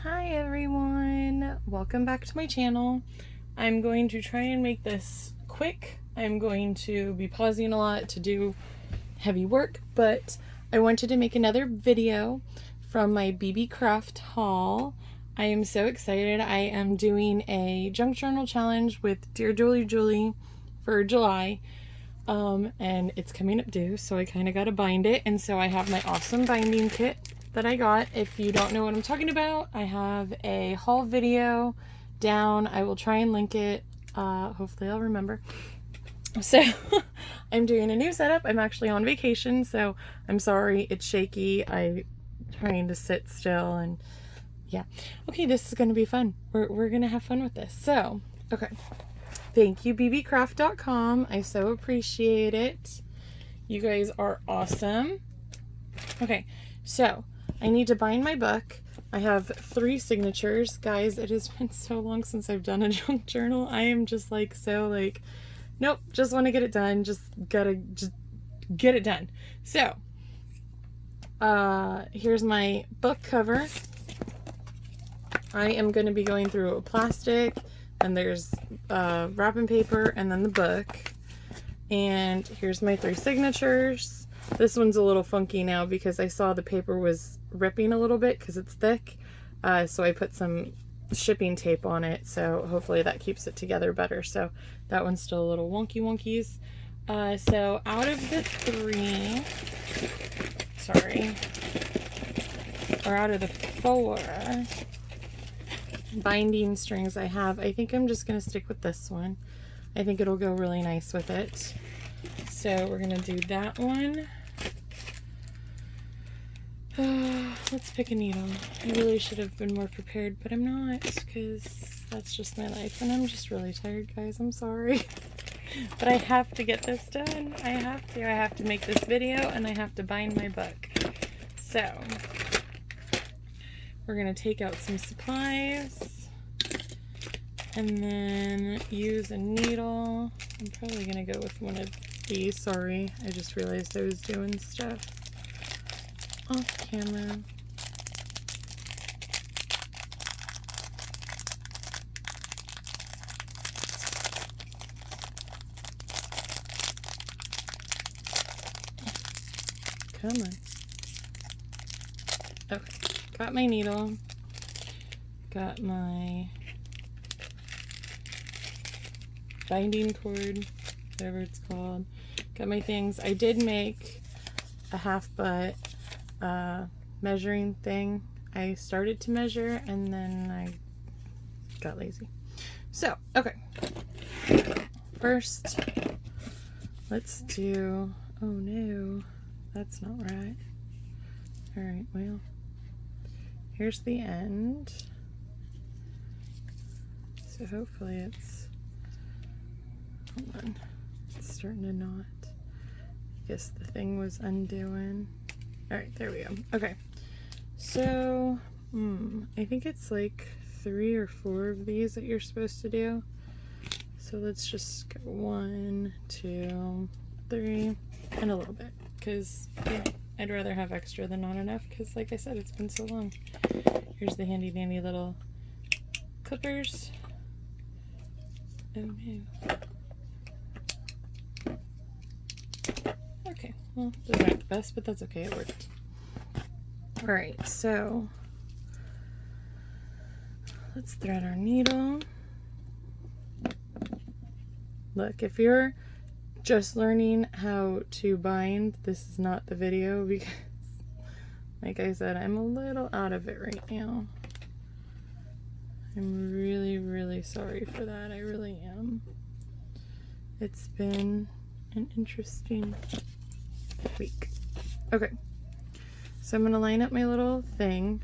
Hi everyone, welcome back to my channel. I'm going to try and make this quick. I'm going to be pausing a lot to do heavy work, but I wanted to make another video from my BB Craft haul. I am so excited. I am doing a junk journal challenge with Dear Julie Julie for July. And it's coming up due, so I kind of got to bind it. And so I have my awesome binding kit that I got. If you don't know what I'm talking about, I have a haul video down. I will try and link it. Hopefully I'll remember. So I'm doing a new setup. I'm actually on vacation, so I'm sorry it's shaky. I'm trying to sit still and yeah. Okay, this is going to be fun. We're going to have fun with this. So, okay. Thank you, bbcraft.com. I so appreciate it. You guys are awesome. Okay, so I need to bind my book. I have 3 signatures. Guys, it has been so long since I've done a junk journal. I am just like, nope, just want to get it done. Just get it done. So, here's my book cover. I am going to be going through a plastic, and there's wrapping paper, and then the book. And here's my 3 signatures. This one's a little funky now because I saw the paper was ripping a little bit because it's thick. So I put some shipping tape on it, so hopefully that keeps it together better. So that one's still a little wonkies. So out of the 3, or out of the 4 binding strings I have, I think I'm just going to stick with this one. I think it'll go really nice with it. So we're going to do that one. Let's pick a needle. I really should have been more prepared, but I'm not, because that's just my life, and I'm just really tired, guys. I'm sorry. But I have to get this done. I have to make this video, and I have to bind my book. So we're going to take out some supplies and then use a needle. I'm probably going to go with one of these. Sorry, I just realized I was doing stuff off camera. Come on. Okay, got my needle, got my binding cord, whatever it's called, got my things. I did make a half butt measuring thing. I started to measure and then I got lazy. So, okay. First, let's do, oh no, that's not right. Alright, well, here's the end. So hopefully it's, hold on, it's starting to knot. I guess the thing was undoing. Alright, there we go. Okay, so I think it's like 3 or 4 of these that you're supposed to do. So let's just go 1, 2, 3, and a little bit, because yeah, I'd rather have extra than not enough, because like I said, it's been so long. Here's the handy dandy little clippers. Oh no. Okay, well, those aren't the best, but that's okay, it worked. Alright, so let's thread our needle. Look, if you're just learning how to bind, this is not the video, because like I said, I'm a little out of it right now. I'm really sorry for that. I really am. It's been an interesting week. Okay, so I'm gonna line up my little thing,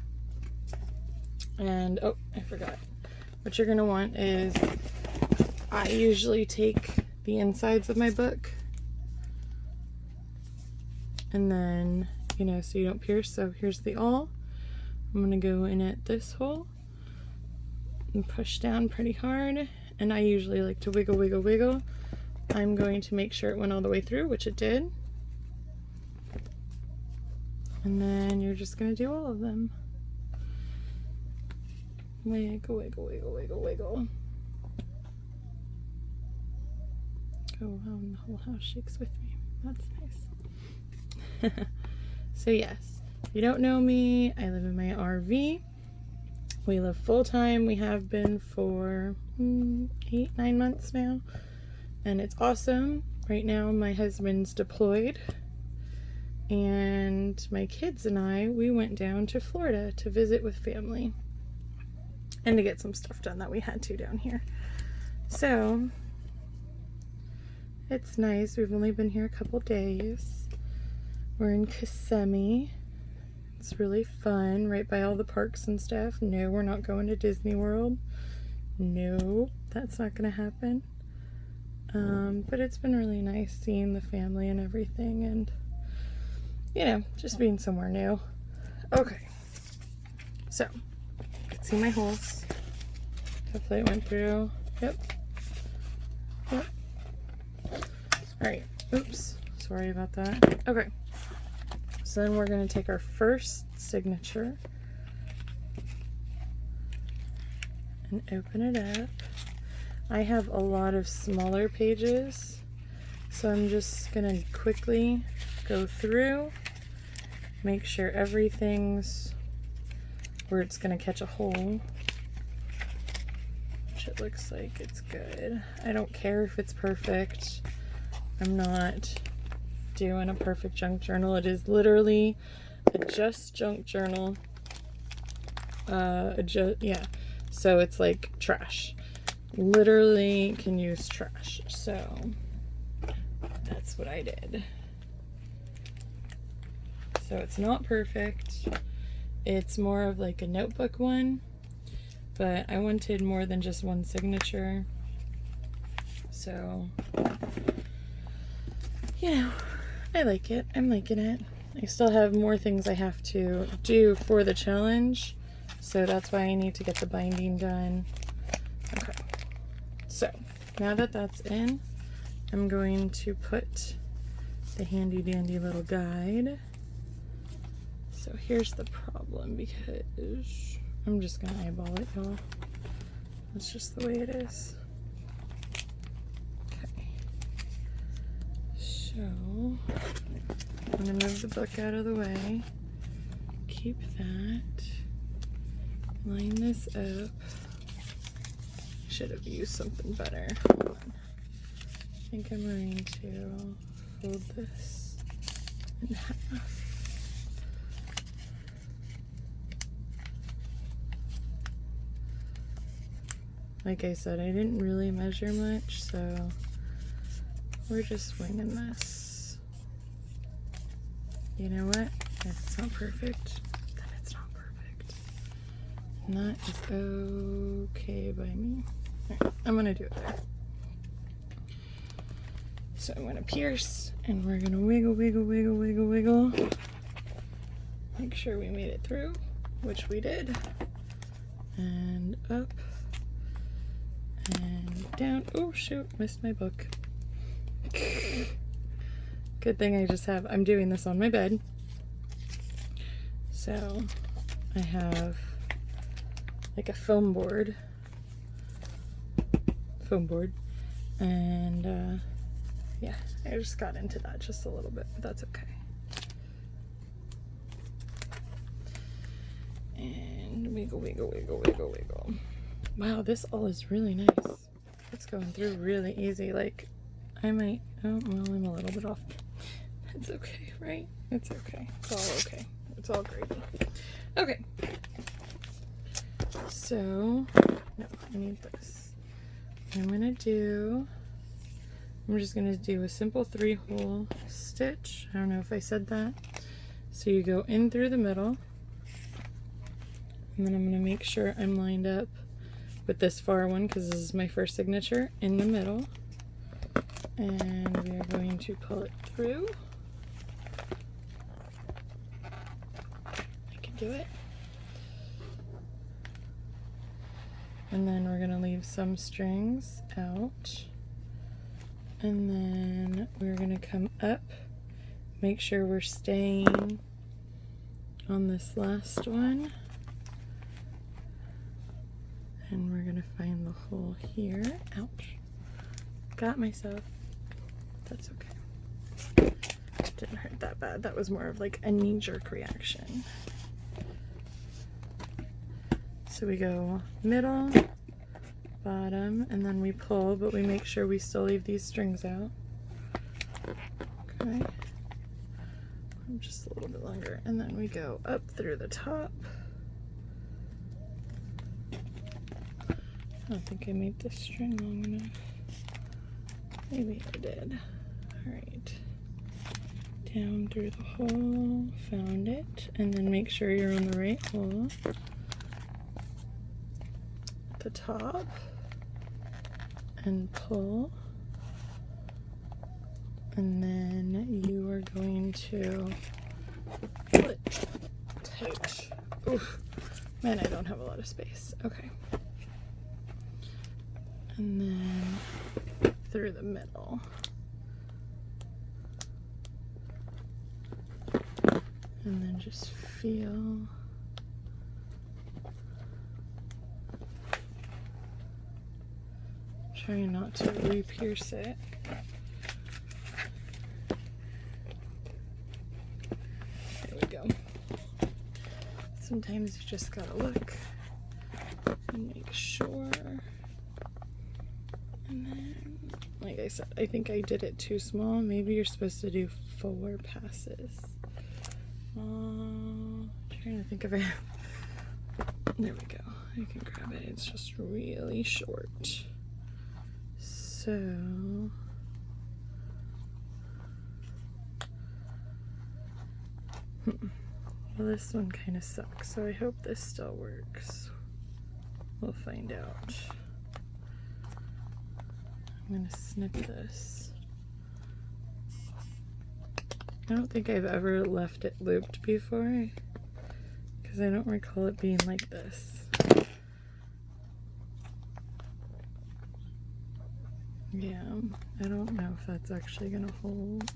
and oh, I forgot. What you're gonna want is, I usually take the insides of my book, and then, you know, so you don't pierce. So here's the awl. I'm gonna go in at this hole and push down pretty hard, and I usually like to wiggle. I'm going to make sure it went all the way through, which it did. And then you're just going to do all of them. Wiggle, wiggle, wiggle, wiggle, wiggle. Oh, wow, and the whole house shakes with me. That's nice. So yes, if you don't know me, I live in my RV. We live full-time. We have been for 8-9 months now. And it's awesome. Right now, my husband's deployed. And my kids and I, we went down to Florida to visit with family. And to get some stuff done that we had to down here. So, it's nice. We've only been here a couple days. We're in Kissimmee. It's really fun, right by all the parks and stuff. No, we're not going to Disney World. No, that's not going to happen. But it's been really nice seeing the family and everything, and, you know, just being somewhere new. Okay, so, you can see my holes. Hopefully it went through. Yep. Alright, oops, sorry about that. Okay, so then we're going to take our first signature and open it up. I have a lot of smaller pages, so I'm just going to quickly go through, make sure everything's where it's going to catch a hole, which it looks like it's good. I don't care if it's perfect. I'm not doing a perfect junk journal. It is literally a just junk journal. Yeah, so it's like trash. Literally can use trash. So that's what I did. So it's not perfect. It's more of like a notebook one, but I wanted more than just one signature. So, you know, I like it. I'm liking it. I still have more things I have to do for the challenge, so that's why I need to get the binding done. Okay. So, now that that's in, I'm going to put the handy dandy little guide. So here's the problem, because I'm just going to eyeball it, y'all. That's just the way it is. Okay. So, I'm going to move the book out of the way. Keep that. Line this up. Should have used something better. Hold on. I think I'm going to fold this in half. Like I said, I didn't really measure much, so we're just winging this. You know what? If it's not perfect, then it's not perfect. And that is okay by me. Alright, I'm gonna do it there. So I'm gonna pierce, and we're gonna wiggle, wiggle, wiggle, wiggle, wiggle. Make sure we made it through, which we did. And up. And down. Oh shoot, missed my book. Good thing I'm doing this on my bed. So I have like a foam board, and yeah, I just got into that just a little bit, but that's okay. And wiggle, wiggle, wiggle, wiggle, wiggle. Wow, this all is really nice. It's going through really easy. Like, I might, oh, well, I'm a little bit off. It's okay, right? It's okay. It's all okay. It's all gravy. Okay. So, no, I need this. I'm just gonna do a simple 3-hole stitch. I don't know if I said that. So you go in through the middle, and then I'm gonna make sure I'm lined up with this far one, because this is my first signature, in the middle. And we are going to pull it through. I can do it. And then we're going to leave some strings out. And then we're going to come up, make sure we're staying on this last one. And we're gonna find the hole here. Ouch. Got myself. That's okay. Didn't hurt that bad. That was more of like a knee-jerk reaction. So we go middle, bottom, and then we pull, but we make sure we still leave these strings out. Okay. Just a little bit longer. And then we go up through the top. I don't think I made this string long enough. Maybe I did. Alright. Down through the hole. Found it. And then make sure you're on the right hole. The top. And pull. And then you are going to pull it tight. Oof. Man, I don't have a lot of space. Okay. And then through the middle. And then just feel. Try not to re-pierce it. There we go. Sometimes you just gotta look and make sure. And then, like I said, I think I did it too small. Maybe you're supposed to do 4 passes. Trying to think of it. There we go. I can grab it. It's just really short. So well, this one kind of sucks, so I hope this still works. We'll find out. I'm gonna snip this. I don't think I've ever left it looped before, because I don't recall it being like this. Yeah, I don't know if that's actually gonna hold.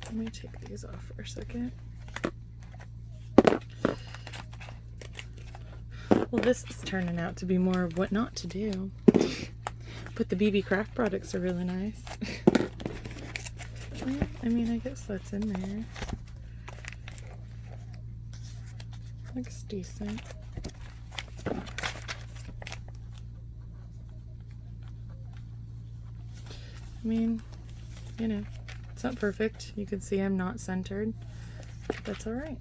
Let me take these off for a second. Well, this is turning out to be more of what not to do. But the BB Craft products are really nice. I mean, I guess that's in there. Looks decent. I mean, you know, it's not perfect. You can see I'm not centered. That's alright.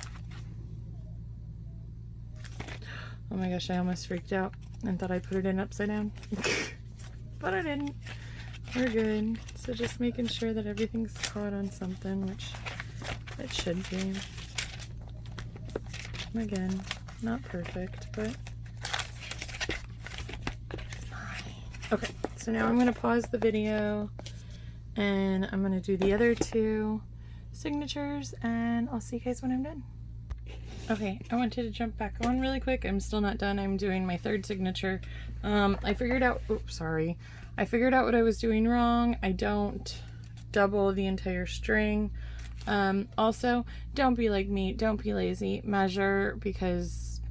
Oh my gosh, I almost freaked out and thought I put it in upside down. But I didn't. We're good. So just making sure that everything's caught on something, which it should be. Again, not perfect, but it's fine. Okay, so now I'm going to pause the video and I'm going to do the other 2 signatures and I'll see you guys when I'm done. Okay, I wanted to jump back on really quick. I'm still not done. I'm doing my 3rd signature. I figured out, I figured out what I was doing wrong. I don't double the entire string. Also, don't be like me. Don't be lazy. Measure, because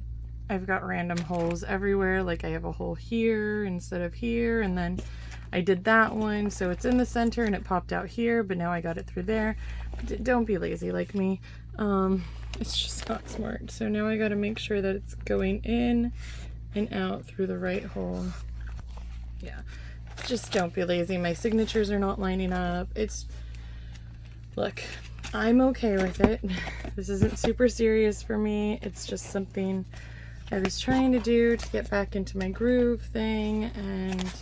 I've got random holes everywhere. Like I have a hole here instead of here, and then I did that one, so it's in the center and it popped out here, but now I got it through there. Don't be lazy like me. It's just not smart. So now I got to make sure that it's going in and out through the right hole. Yeah, just don't be lazy. My signatures are not lining up. Look, I'm okay with it. This isn't super serious for me. It's just something I was trying to do to get back into my groove thing, and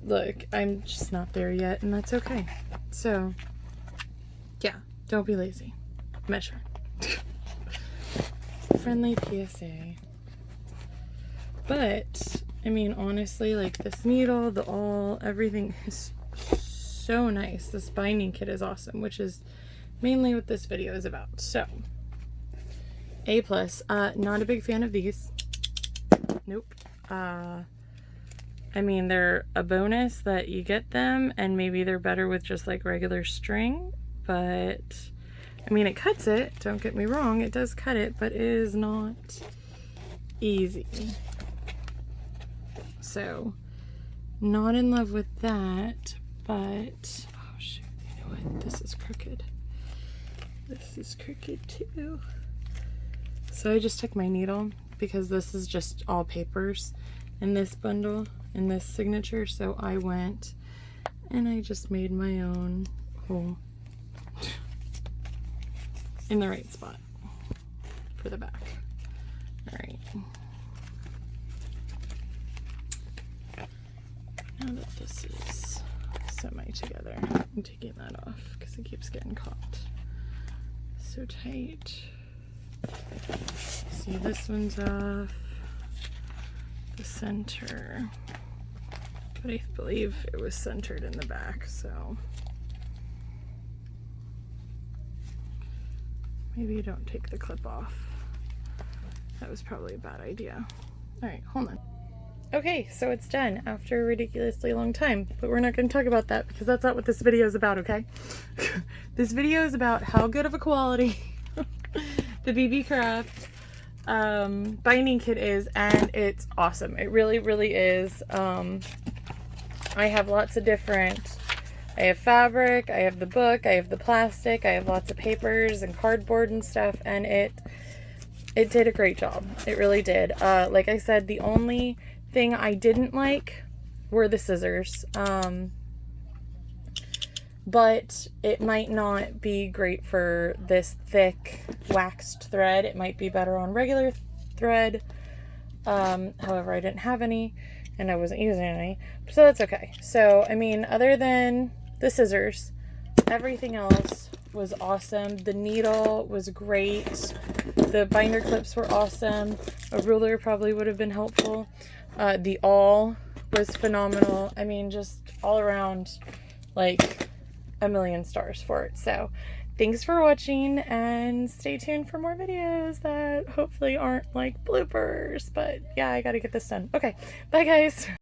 look, I'm just not there yet, and that's okay. So yeah, don't be lazy. Measure. Friendly PSA. But I mean, honestly, like this needle, the awl, everything is so nice. This binding kit is awesome, which is mainly what this video is about. So A+. Not a big fan of these. Nope. I mean, they're a bonus that you get them, and maybe they're better with just like regular string, but I mean, it cuts it, don't get me wrong, it does cut it, but it is not easy. So, not in love with that, but, oh shoot, you know what? This is crooked. This is crooked too. So I just took my needle, because this is just all papers in this bundle, in this signature, so I went and I just made my own hole in the right spot for the back. All right. Now that this is semi together, I'm taking that off because it keeps getting caught so tight. See, this one's off the center, but I believe it was centered in the back, so maybe you don't take the clip off. That was probably a bad idea. All right, hold on. Okay, so it's done after a ridiculously long time, but we're not going to talk about that because that's not what this video is about, okay? This video is about how good of a quality the BB Craft binding kit is, and it's awesome. It really, really is. I have lots of different, I have fabric, I have the book, I have the plastic, I have lots of papers and cardboard and stuff, and it did a great job. It really did. Like I said, the only thing I didn't like were the scissors. But it might not be great for this thick waxed thread. It might be better on regular thread. However, I didn't have any and I wasn't using any, so that's okay. So, I mean, other than the scissors, everything else was awesome. The needle was great. The binder clips were awesome. A ruler probably would have been helpful. The awl was phenomenal. I mean, just all around, like, a million stars for it. So thanks for watching, and stay tuned for more videos that hopefully aren't like bloopers, but yeah, I gotta get this done. Okay, bye guys.